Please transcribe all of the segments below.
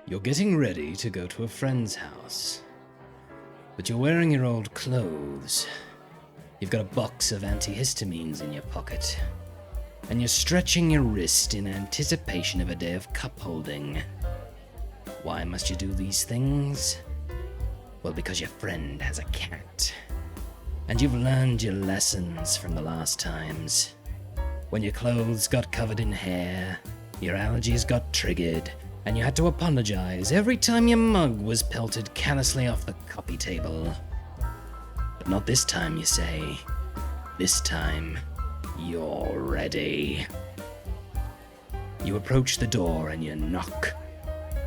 You're getting ready to go to a friend's house, but you're wearing your old clothes. You've got a box of antihistamines in your pocket, and you're stretching your wrist in anticipation of a day of cup holding. Why must you do these things? Well, because your friend has a cat, and you've learned your lessons from the last times. When your clothes got covered in hair, your allergies got triggered, and you had to apologize every time your mug was pelted carelessly off the coffee table. But not this time, you say. This time, you're ready. You approach the door and you knock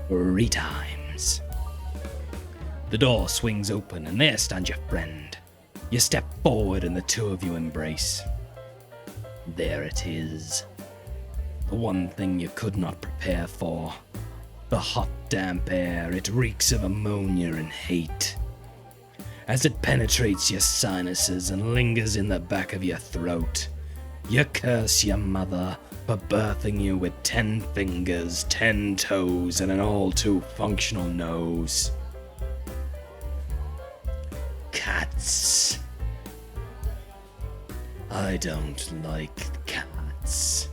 3 times. The door swings open and there stands your friend. You step forward and the two of you embrace. There it is. The one thing you could not prepare for. The hot, damp air, it reeks of ammonia and hate. As it penetrates your sinuses and lingers in the back of your throat, you curse your mother for birthing you with 10 fingers, 10 toes, and an all-too-functional nose. Cats. I don't like cats.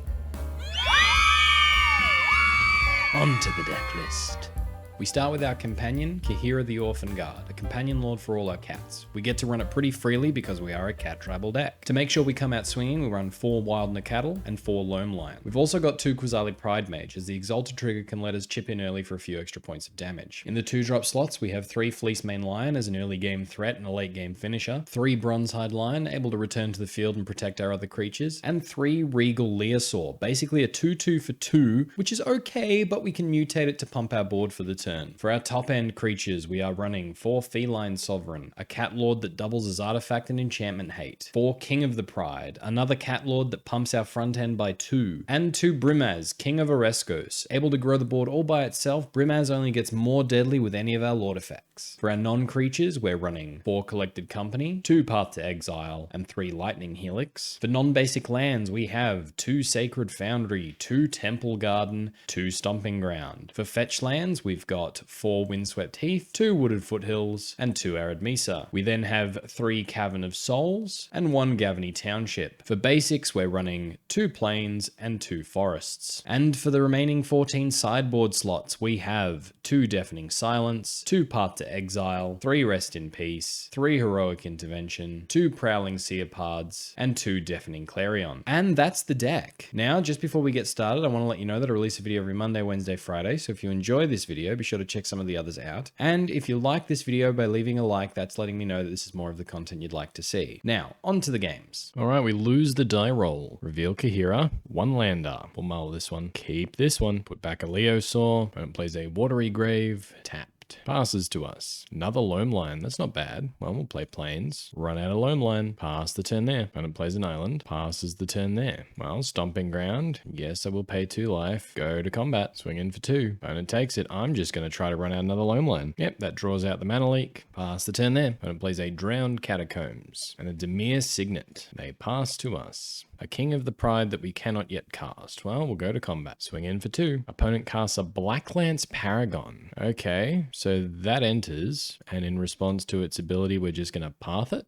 On to the deck list. We start with our companion, Kaheera the Orphanguard, a companion lord for all our cats. We get to run it pretty freely because we are a cat tribal deck. To make sure we come out swinging, we run 4 Wild Cattle and 4 Loam Lion. We've also got 2 Quasali Pride Mage, as the Exalted trigger can let us chip in early for a few extra points of damage. In the 2-drop slots, we have 3 Fleece Mane Lion as an early game threat and a late game finisher, 3 Bronze Hide Lion, able to return to the field and protect our other creatures, and 3 Regal Leosaur, basically a 2/2 for 2, which is okay, but we can mutate it to pump our board for the turn. For our top end creatures, we are running 4 Feline Sovereign, a cat lord that doubles as artifact and enchantment hate, 4 King of the Pride, another cat lord that pumps our front end by 2, and 2 Brimaz, King of Oreskos. Able to grow the board all by itself, Brimaz only gets more deadly with any of our lord effects. For our non-creatures, we're running 4 Collected Company, 2 Path to Exile, and 3 Lightning Helix. For non-basic lands, we have 2 Sacred Foundry, 2 Temple Garden, 2 Stomping Ground. For fetch lands, we've got 4 Windswept Heath, 2 Wooded Foothills, and 2 Arid Mesa. We then have 3 Cavern of Souls, and 1 Gavany Township. For basics, we're running 2 Plains and 2 Forests. And for the remaining 14 sideboard slots, we have 2 Deafening Silence, 2 Path to Exile, 3 Rest in Peace, 3 Heroic Intervention, 2 Prowling Seopards, and 2 Deafening Clarion. And that's the deck. Now, just before we get started, I want to let you know that I release a video every Monday, Wednesday, Friday, so if you enjoy this video, be sure to check some of the others out. And if you like this video by leaving a like, that's letting me know that this is more of the content you'd like to see. Now, on to the games. All right, we lose the die roll. Reveal Kaheera, 1 lander. We'll mull this one. Keep this one. Put back a Leosaur. Opponent plays a Watery Grave. Tap. Passes to us. Another Loam Lion. That's not bad. Well, we'll play Plains. Run out of Loam Lion. Pass the turn there. Opponent plays an island. Passes the turn there. Well, Stomping Ground. Yes, I will pay 2 life. Go to combat. Swing in for 2. Opponent takes it. I'm just going to try to run out another Loam Lion. Yep, that draws out the Mana Leak. Pass the turn there. Opponent plays a Drowned Catacombs. And a Demir Signet. They pass to us. A King of the Pride that we cannot yet cast. Well, we'll go to combat. Swing in for 2. Opponent casts a Blacklance Paragon. Okay, so that enters, and in response to its ability, we're just going to path it.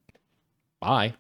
Bye.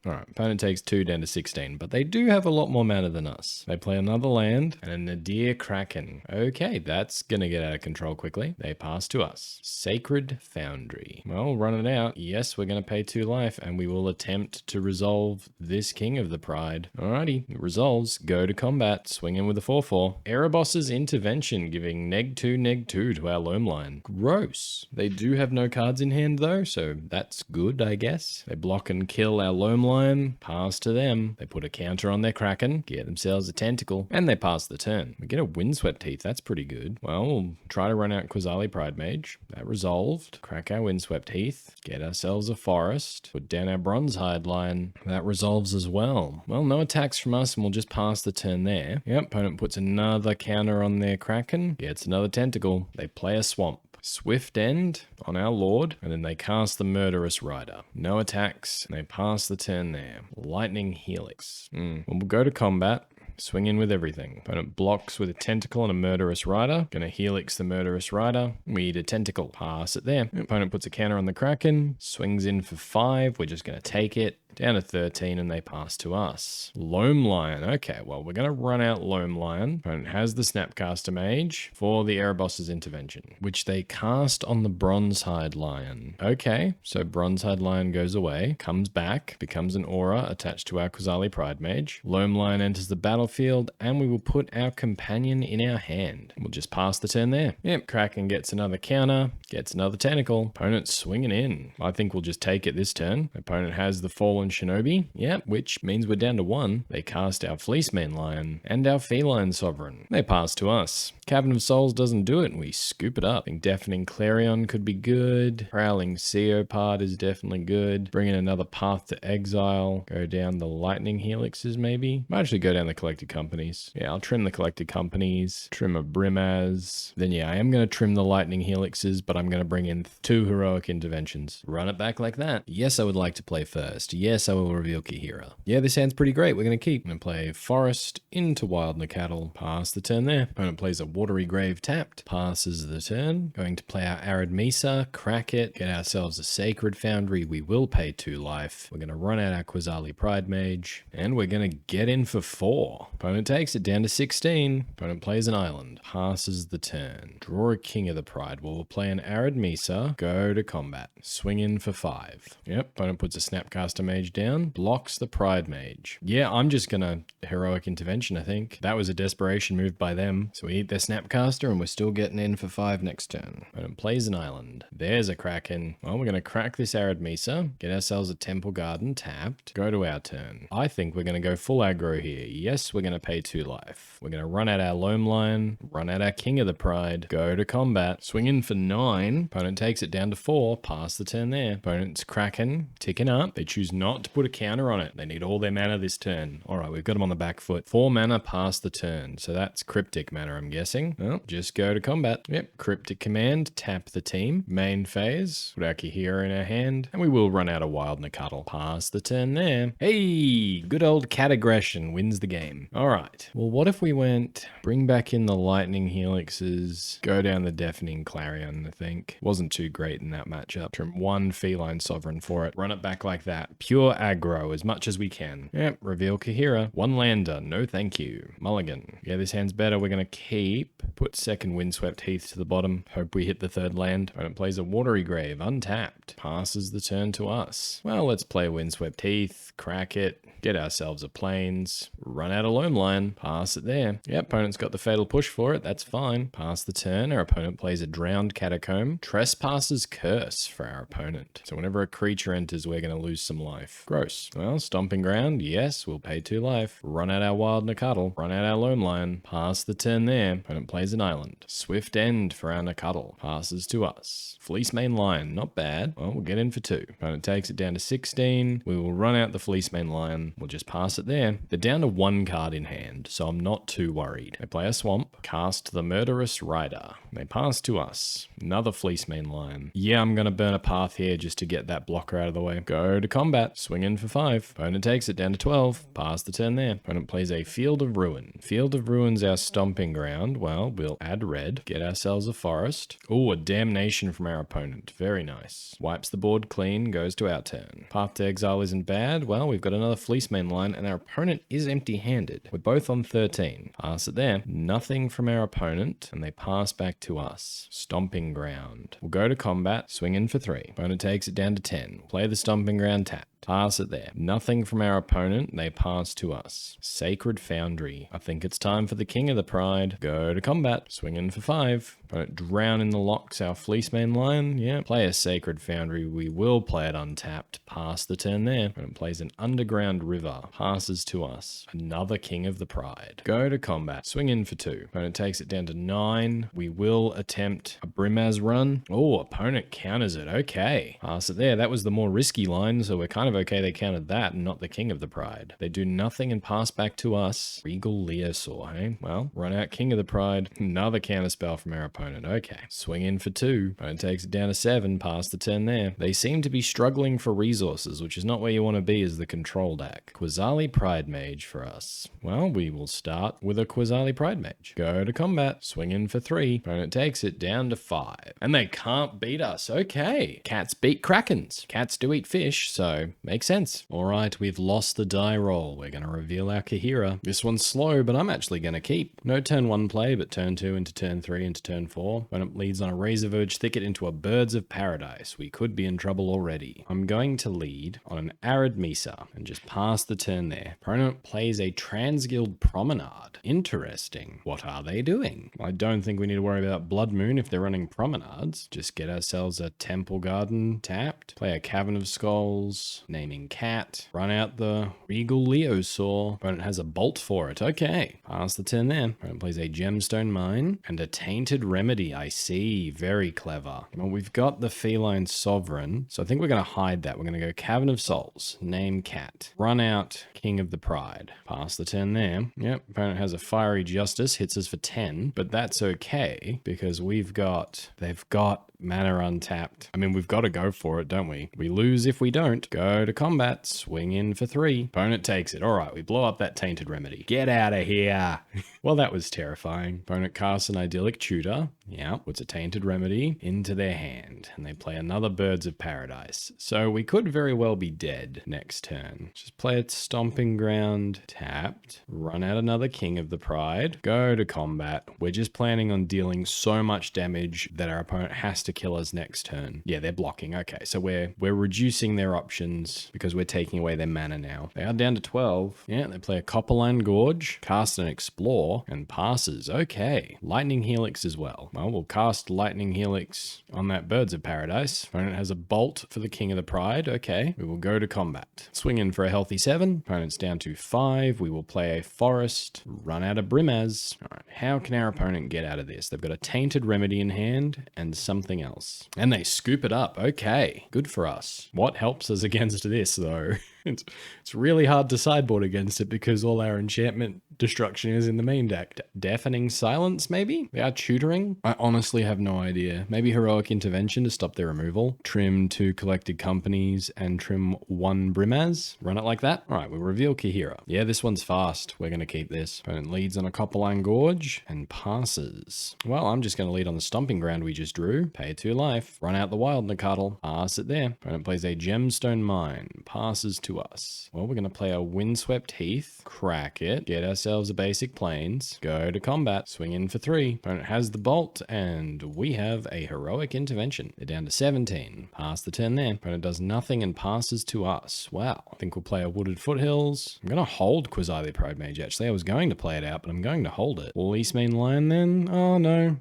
Alright, opponent takes 2 down to 16, but they do have a lot more mana than us. They play another land and a Nadir Kraken. Okay, that's gonna get out of control quickly. They pass to us. Sacred Foundry. Well, run it out. Yes, we're gonna pay 2 life, and we will attempt to resolve this King of the Pride. Alrighty, it resolves. Go to combat. Swing in with a 4/4. Erebos's Intervention, giving -2/-2 to our Loam Lion. Gross. They do have no cards in hand though, so that's good, I guess. They block and kill our Loam Lion, pass to them. They put a counter on their Kraken, get themselves a Tentacle, and they pass the turn. We get a Windswept Heath, that's pretty good. Well, we'll try to run out Quasali Pride Mage. That resolved. Crack our Windswept Heath, get ourselves a Forest, put down our Bronze Hide Lion. That resolves as well. Well, no attacks from us, and we'll just pass the turn there. Yep, opponent puts another counter on their Kraken, gets another Tentacle. They play a Swamp. Swift End on our Lord, and then they cast the Murderous Rider. No attacks, and they pass the turn there. Lightning Helix. We'll go to combat. Swing in with everything. Opponent blocks with a tentacle and a murderous rider. Gonna helix the murderous rider. We need a tentacle. Pass it there. Opponent puts a counter on the Kraken. Swings in for 5. We're just gonna take it. Down to 13 and they pass to us. Loam Lion. Okay, well, we're going to run out Loam Lion. Opponent has the Snapcaster Mage for the Erebos's intervention, which they cast on the Bronzehide Lion. Okay, so Bronzehide Lion goes away, comes back, becomes an aura attached to our Quasali Pride Mage. Loam Lion enters the battlefield and we will put our companion in our hand. We'll just pass the turn there. Yep, Kraken gets another counter, gets another tentacle. Opponent swinging in. I think we'll just take it this turn. Opponent has the Fallen Shinobi, yep, which means we're down to 1. They cast our Fleecemane Lion and our Feline Sovereign. They pass to us. Cavern of Souls doesn't do it and we scoop it up. I think Deafening Clarion could be good. Prowling Seopard is definitely good. Bring in another Path to Exile. Go down the Lightning Helixes maybe. Might actually go down the Collected Companies. Yeah, I'll trim the Collected Companies. Trim a Brimaz. Then yeah, I am going to trim the Lightning Helixes, but I'm going to bring in 2 Heroic Interventions. Run it back like that. Yes, I would like to play first. Yes, I will reveal Kaheera. Yeah, this hand's pretty great. We're going to keep. I'm going to play Forest into Wild Nacatl. Pass the turn there. Opponent plays a Watery Grave tapped. Passes the turn. Going to play our Arid Mesa. Crack it. Get ourselves a Sacred Foundry. We will pay 2 life. We're going to run out our Quasali Pride Mage. And we're going to get in for 4. Opponent takes it down to 16. Opponent plays an island. Passes the turn. Draw a King of the Pride. We'll play an Arid Mesa. Go to combat. Swing in for 5. Yep. Opponent puts a Snapcaster Mage down. Blocks the Pride Mage. Yeah, I'm just gonna Heroic Intervention, I think. That was a desperation move by them. So we eat their Snapcaster and we're still getting in for 5 next turn. Opponent plays an island. There's a Kraken. Well, we're gonna crack this Arid Mesa. Get ourselves a Temple Garden tapped. Go to our turn. I think we're gonna go full aggro here. Yes, we're gonna pay 2 life. We're gonna run out our Loam Lion. Run out our King of the Pride. Go to combat. Swing in for 9. Opponent takes it down to 4. Pass the turn there. Opponent's Kraken. Ticking up. They choose not to put a counter on it. They need all their mana this turn. All right, we've got them on the back foot. 4 mana past the turn. So that's Cryptic mana, I'm guessing. Well, just go to combat. Yep, Cryptic Command. Tap the team. Main phase. Put our Kaheera in our hand. And we will run out of Wild Nacatl. Pass the turn there. Hey, good old Cat Aggression wins the game. All right. Well, what if we went bring back in the Lightning Helixes, go down the Deafening Clarion, I think. Wasn't too great in that matchup. Trim 1 Feline Sovereign for it. Run it back like that. Pure aggro as much as we can. Yep, reveal Kaheera. 1 lander, no thank you. Mulligan. Yeah, this hand's better. We're going to keep. Put second Windswept Heath to the bottom. Hope we hit the 3rd land. Opponent plays a Watery Grave, untapped. Passes the turn to us. Well, let's play Windswept Heath, crack it, get ourselves a Plains, run out a Loam Lion, pass it there. Yep, opponent's got the Fatal Push for it, that's fine. Pass the turn, our opponent plays a Drowned Catacomb. Trespasser's Curse for our opponent. So whenever a creature enters, we're going to lose some life. Gross. Well, Stomping Ground, yes, we'll pay 2 life. Run out our Wild Nacatl, run out our Loam Lion, pass the turn there. Opponent plays an island. Swift End for our Nacatl, passes to us. Fleecemane Lion, not bad. Well, we'll get in for 2. Opponent takes it down to 16. We will run out the Fleecemane Lion. We'll just pass it there. They're down to 1 card in hand, so I'm not too worried. They play a Swamp, cast the Murderous Rider. They pass to us. Another Fleecemane Lion. Yeah, I'm going to burn a path here just to get that blocker out of the way. Go to combat. Swing in for 5. Opponent takes it down to 12. Pass the turn there. Opponent plays a Field of Ruin. Field of Ruin's our stomping ground. Well, we'll add red. Get ourselves a forest. Oh, a Damnation from our opponent. Very nice. Wipes the board clean. Goes to our turn. Path to Exile isn't bad. Well, we've got another Fleecemane Line and our opponent is empty-handed. We're both on 13. Pass it there. Nothing from our opponent and they pass back to us. Stomping Ground. We'll go to combat. Swing in for 3. Opponent takes it down to 10. Play the Stomping Ground tap. Pass it there. Nothing from our opponent. They pass to us. Sacred Foundry. I think it's time for the King of the Pride. Go to combat. Swing in for 5. Opponent drown in the locks. Our Fleecemane Lion. Yeah. Play a Sacred Foundry. We will play it untapped. Pass the turn there. Opponent plays an Underground River. Passes to us. Another King of the Pride. Go to combat. Swing in for 2. Opponent takes it down to 9. We will attempt a Brimaz run. Oh, opponent counters it. Okay. Pass it there. That was the more risky line, so we're kind of okay they countered that and not the King of the Pride. They do nothing and pass back to us. Regal Leosaur, hey? Well, run out King of the Pride. Another counter spell from our opponent. opponent. Okay. Swing in for 2. Opponent takes it down to 7. Pass the turn there. They seem to be struggling for resources, which is not where you want to be as the control deck. Quasali Pride Mage for us. Well, we will start with a Quasali Pride Mage. Go to combat. Swing in for 3. Opponent takes it down to 5. And they can't beat us. Okay. Cats beat Krakens. Cats do eat fish, so makes sense. All right, we've lost the die roll. We're going to reveal our Kaheera. This one's slow, but I'm actually going to keep. No turn 1 play, but turn 2 into turn 3 into turn 4. Opponent leads on a Razorverge Thicket into a Birds of Paradise. We could be in trouble already. I'm going to lead on an Arid Mesa and just pass the turn there. Opponent plays a Transguild Promenade. Interesting. What are they doing? I don't think we need to worry about Blood Moon if they're running Promenades. Just get ourselves a Temple Garden tapped. Play a Cavern of Skulls. Naming Cat. Run out the Regal Leosaur. Opponent has a Bolt for it. Okay. Pass the turn there. Opponent plays a Gemstone Mine and a Tainted Remedy. I see. Very clever. Well, we've got the Feline Sovereign, so I think we're going to hide that. We're going to go Cavern of Souls. Name Cat. Run out King of the Pride. Pass the turn there. Yep. Opponent has a Fiery Justice. Hits us for 10, but that's okay because they've got mana untapped. I mean, we've got to go for it, don't we? We lose if we don't. Go to combat. Swing in for 3. Opponent takes it. All right, we blow up that Tainted Remedy. Get out of here. Well, that was terrifying. Opponent casts an Idyllic Tutor. Yeah, puts a Tainted Remedy into their hand. And they play another Birds of Paradise. So we could very well be dead next turn. Just play a Stomping Ground. Tapped. Run out another King of the Pride. Go to combat. We're just planning on dealing so much damage that our opponent has to kill us next turn. Yeah, they're blocking. Okay, so we're reducing their options because we're taking away their mana now. They are down to 12. Yeah, they play a Copperline Gorge, cast an Explore, and passes. Okay. Lightning Helix as well. Well, we'll cast Lightning Helix on that Birds of Paradise. Opponent has a Bolt for the King of the Pride. Okay. We will go to combat. Swing in for a healthy 7. Opponent's down to 5. We will play a Forest, run out of Brimaz. All right. How can our opponent get out of this? They've got a Tainted Remedy in hand and something else. And they scoop it up. Okay. Good for us. What helps us against this, though? It's really hard to sideboard against it because all our enchantment destruction is in the main deck. Deafening Silence, maybe? They are tutoring? I honestly have no idea. Maybe Heroic Intervention to stop their removal. Trim 2 Collected Companies and trim 1 Brimaz. Run it like that. All right, we'll reveal Kaheera. Yeah, this one's fast. We're going to keep this. Opponent leads on a Copperline Gorge and passes. Well, I'm just going to lead on the Stomping Ground we just drew. Pay 2 life. Run out the Wild Nacatl. Pass it there. Opponent plays a Gemstone Mine. Passes to us. Well, we're going to play a Windswept Heath, crack it, get ourselves a basic Plains, go to combat, swing in for 3. Opponent has the Bolt, and we have a Heroic Intervention. They're down to 17. Pass the turn there. Opponent does nothing and passes to us. Wow. I think we'll play a Wooded Foothills. I'm going to hold Quasali Pride Mage, actually. I was going to play it out, but I'm going to hold it. Will Eastmain Lion then? Oh, no.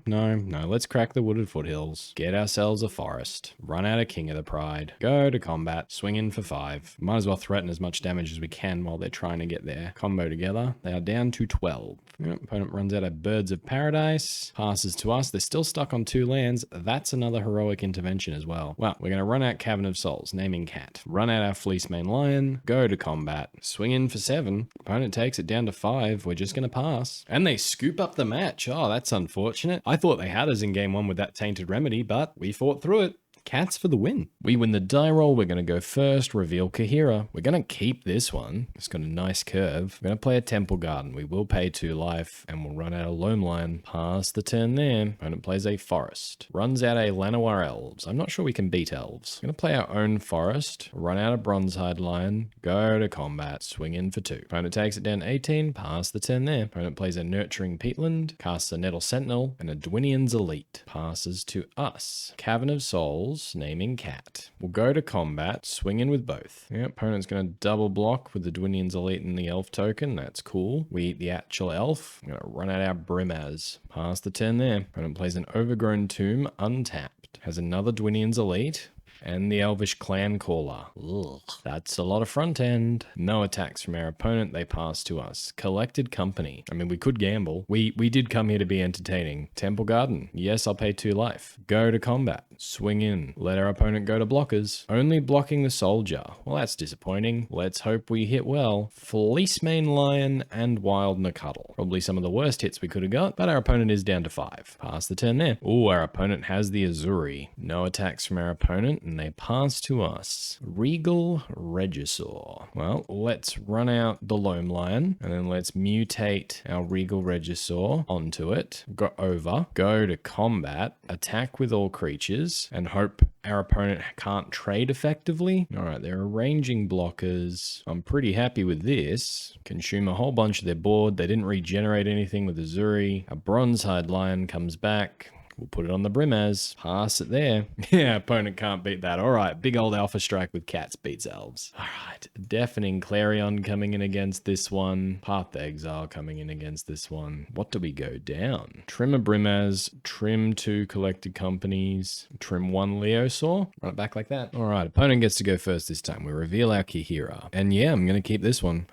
Let's crack the Wooded Foothills. Get ourselves a Forest. Run out a King of the Pride. Go to combat. Swing in for 5. Might as well threaten as much damage as we can while they're trying to get their combo together. They are down to 12. Yep, opponent runs out of Birds of Paradise. Passes to us. They're still stuck on 2 lands. That's another Heroic Intervention as well. Well, we're going to run out Cavern of Souls. Naming Cat. Run out our Fleecemane Lion. Go to combat. Swing in for 7. Opponent takes it down to 5. We're just going to pass. And they scoop up the match. Oh, that's unfortunate. I thought they had us in game 1 with that Tainted Remedy, but we fought through it. Cats for the win. We win the die roll. We're going to go first, reveal Kaheera. We're going to keep this one. It's got a nice curve. We're going to play a Temple Garden. We will pay 2 life and we'll run out a Loam Lion. Pass the turn there. Opponent plays a Forest. Runs out a Llanowar Elves. I'm not sure we can beat Elves. We're going to play our own Forest. Run out a Bronzehide Lion. Go to combat. Swing in for 2. Opponent takes it down 18. Pass the turn there. Opponent plays a Nurturing Peatland. Casts a Nettle Sentinel and a Dwinian's Elite. Passes to us. Cavern of Souls. Naming Cat. We'll go to combat, swing in with both. Yeah, opponent's going to double block with the Dwinian's Elite and the Elf token. That's cool. We eat the actual Elf. I'm going to run out our Brimaz. Pass the turn there. Opponent plays an Overgrown Tomb untapped. Has another Dwinian's Elite. And the Elvish Clan Caller. Ugh, that's a lot of front end. No attacks from our opponent. They pass to us. Collected Company. I mean, we could gamble. We did come here to be entertaining. Temple Garden. Yes, I'll pay 2 life. Go to combat. Swing in. Let our opponent go to blockers. Only blocking the soldier. Well, that's disappointing. Let's hope we hit well. Fleecemane Lion and Wild Nucuddle. Probably some of the worst hits we could have got, but our opponent is down to 5. Pass the turn there. Ooh, our opponent has the Azuri. No attacks from our opponent, and they pass to us. Regal Regisaur. Well, let's run out the Loam Lion, and then let's mutate our Regal Regisaur onto it. Go to combat, attack with all creatures, and hope our opponent can't trade effectively. All right, they're arranging blockers. I'm pretty happy with this. Consume a whole bunch of their board. They didn't regenerate anything with Azuri. A Bronzehide Lion comes back. We'll put it on the Brimaz. Pass it there. Yeah, opponent can't beat that. All right, big old Alpha Strike with cats beats elves. All right, Deafening Clarion coming in against this one. Path to Exile coming in against this one. What do we go down? Trim a Brimaz, trim 2 Collected Companies, trim 1 Leosaur. Run it back like that. All right, opponent gets to go first this time. We reveal our Kaheera. And yeah, I'm going to keep this one.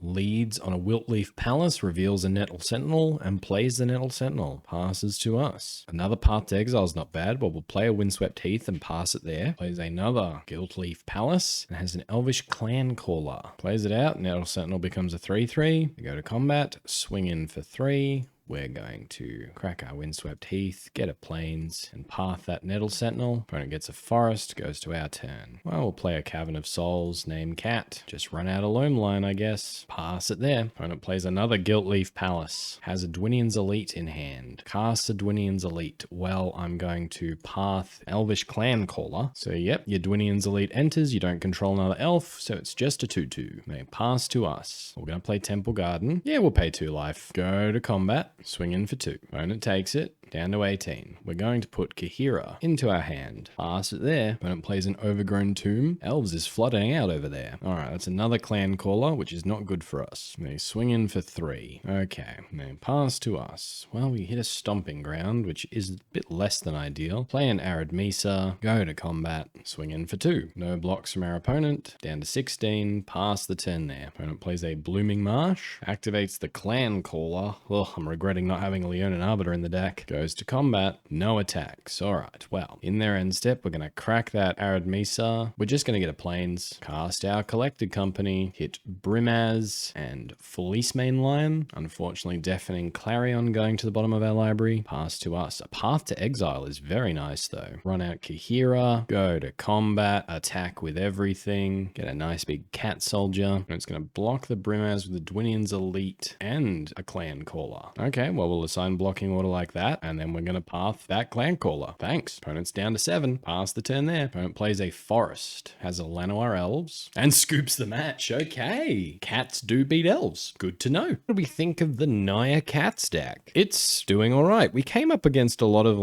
Leads on a Wiltleaf Palace, reveals a Nettle Sentinel, and plays the Nettle Sentinel. Passes to us. Another Path to Exile is not bad, but we'll play a Windswept Heath and pass it there. Plays another Guiltleaf Palace and has an Elvish Clan Caller. Plays it out. Nettle Sentinel becomes a 3/3. We go to combat, swing in for 3. We're going to crack our Windswept Heath, get a Plains, and path that Nettle Sentinel. Opponent gets a Forest, goes to our turn. Well, we'll play a Cavern of Souls, name Cat. Just run out a Loam Line, I guess. Pass it there. Opponent plays another Guiltleaf Palace. Has a Dwinian's Elite in hand. Casts a Dwinian's Elite. Well, I'm going to path Elvish Clan Caller. So, yep, your Dwinian's Elite enters. You don't control another elf, so it's just a 2/2. They pass to us. We're going to play Temple Garden. Yeah, we'll pay 2 life. Go to combat. Swing in for 2. Opponent takes it. Down to 18. We're going to put Kaheera into our hand. Pass it there. Opponent plays an Overgrown Tomb. Elves is flooding out over there. Alright, that's another Clan Caller, which is not good for us. They swing in for 3. Okay, they pass to us. Well, we hit a Stomping Ground, which is a bit less than ideal. Play an Arid Mesa. Go to combat. Swing in for 2. No blocks from our opponent. Down to 16. Pass the turn there. Opponent plays a Blooming Marsh. Activates the Clan Caller. Ugh, I'm regretting not having a Leonin Arbiter in the deck. Goes to combat, no attacks. All right, well, in their end step, we're going to crack that Arid Mesa. We're just going to get a Plains, cast our Collected Company, hit Brimaz and Fleecemane Lion. Unfortunately, Deafening Clarion going to the bottom of our library. Pass to us. A Path to Exile is very nice, though. Run out Kaheera, go to combat, attack with everything, get a nice big cat soldier. And it's going to block the Brimaz with the Dwinian's Elite and a Clan Caller. Okay, well, we'll assign blocking order like that, and then we're going to path that Clan Caller. Thanks. Opponent's down to 7. Pass the turn there. Opponent plays a Forest, has a Llanowar Elves, and scoops the match. Okay. Cats do beat elves. Good to know. What do we think of the Naya Cats deck? It's doing all right. We came up against a lot of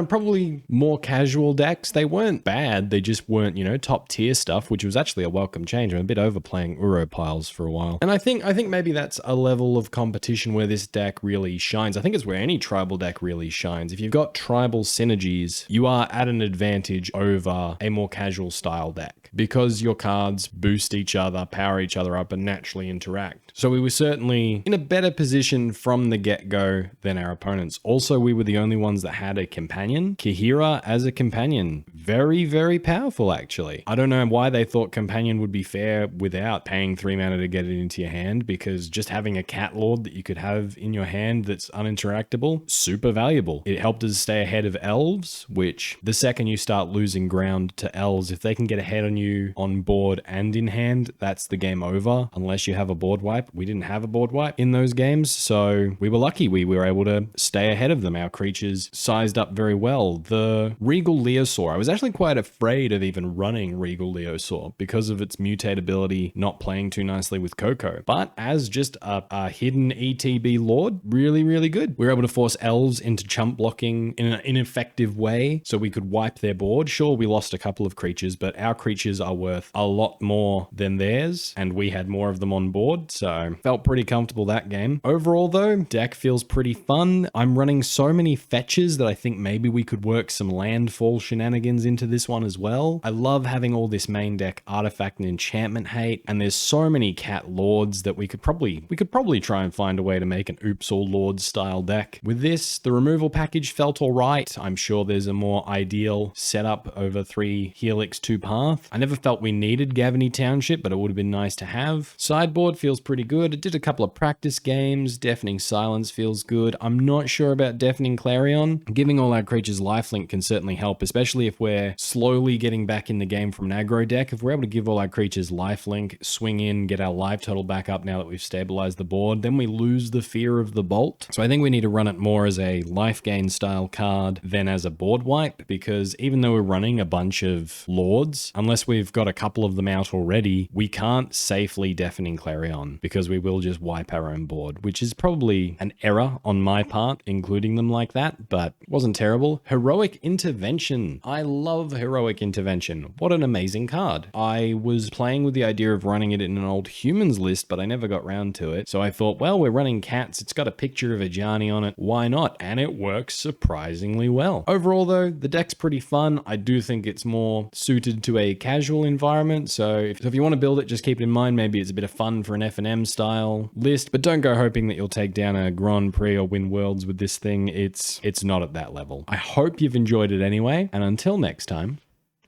probably more casual decks. They weren't bad. They just weren't, top tier stuff, which was actually a welcome change. I'm a bit overplaying Uro piles for a while. And I think maybe that's a level of competition where this deck really shines. I think it's where any tribal deck really shines. If you've got tribal synergies, you are at an advantage over a more casual style deck because your cards boost each other, power each other up, and naturally interact. So we were certainly in a better position from the get-go than our opponents. Also, we were the only ones that had a companion. Kaheera as a companion. Very, very powerful, actually. I don't know why they thought companion would be fair without paying 3 mana to get it into your hand, because just having a cat lord that you could have in your hand that's uninteractable, super valuable. It helped us stay ahead of elves, which the second you start losing ground to elves, if they can get ahead on you on board and in hand, that's the game over, unless you have a board wipe. We didn't have a board wipe in those games, so we were lucky. We were able to stay ahead of them. Our creatures sized up very well. The Regal Leosaur, I was actually quite afraid of even running Regal Leosaur because of its mutatability, not playing too nicely with Coco. But as just a hidden ETB lord, really, really good. We were able to force elves into chump blocking in an ineffective way so we could wipe their board. Sure, we lost a couple of creatures, but our creatures creatures are worth a lot more than theirs, and we had more of them on board, so felt pretty comfortable that game. Overall though, deck feels pretty fun. I'm running so many fetches that I think maybe we could work some landfall shenanigans into this one as well. I love having all this main deck artifact and enchantment hate, and there's so many cat lords that we could probably try and find a way to make an oops all lords style deck. With this, the removal package felt alright. I'm sure there's a more ideal setup over 3 Helix 2 Path. I never felt we needed Gavany Township, but it would have been nice to have. Sideboard feels pretty good. It did a couple of practice games. Deafening Silence feels good. I'm not sure about Deafening Clarion. Giving all our creatures lifelink can certainly help, especially if we're slowly getting back in the game from an aggro deck. If we're able to give all our creatures lifelink, swing in, get our life total back up now that we've stabilized the board, then we lose the fear of the bolt. So I think we need to run it more as a life gain style card than as a board wipe, because even though we're running a bunch of lords, unless we've got a couple of them out already, we can't safely Deafening Clarion because we will just wipe our own board, which is probably an error on my part, including them like that, but it wasn't terrible. Heroic Intervention. I love Heroic Intervention. What an amazing card. I was playing with the idea of running it in an old humans list, but I never got round to it. So I thought, well, we're running cats. It's got a picture of a Ajani on it. Why not? And it works surprisingly well. Overall though, the deck's pretty fun. I do think it's more suited to a casual environment. So if you want to build it, just keep in mind, maybe it's a bit of fun for an F&M style list, but don't go hoping that you'll take down a Grand Prix or win worlds with this thing. It's not at that level. I hope you've enjoyed it anyway. And until next time,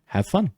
have fun.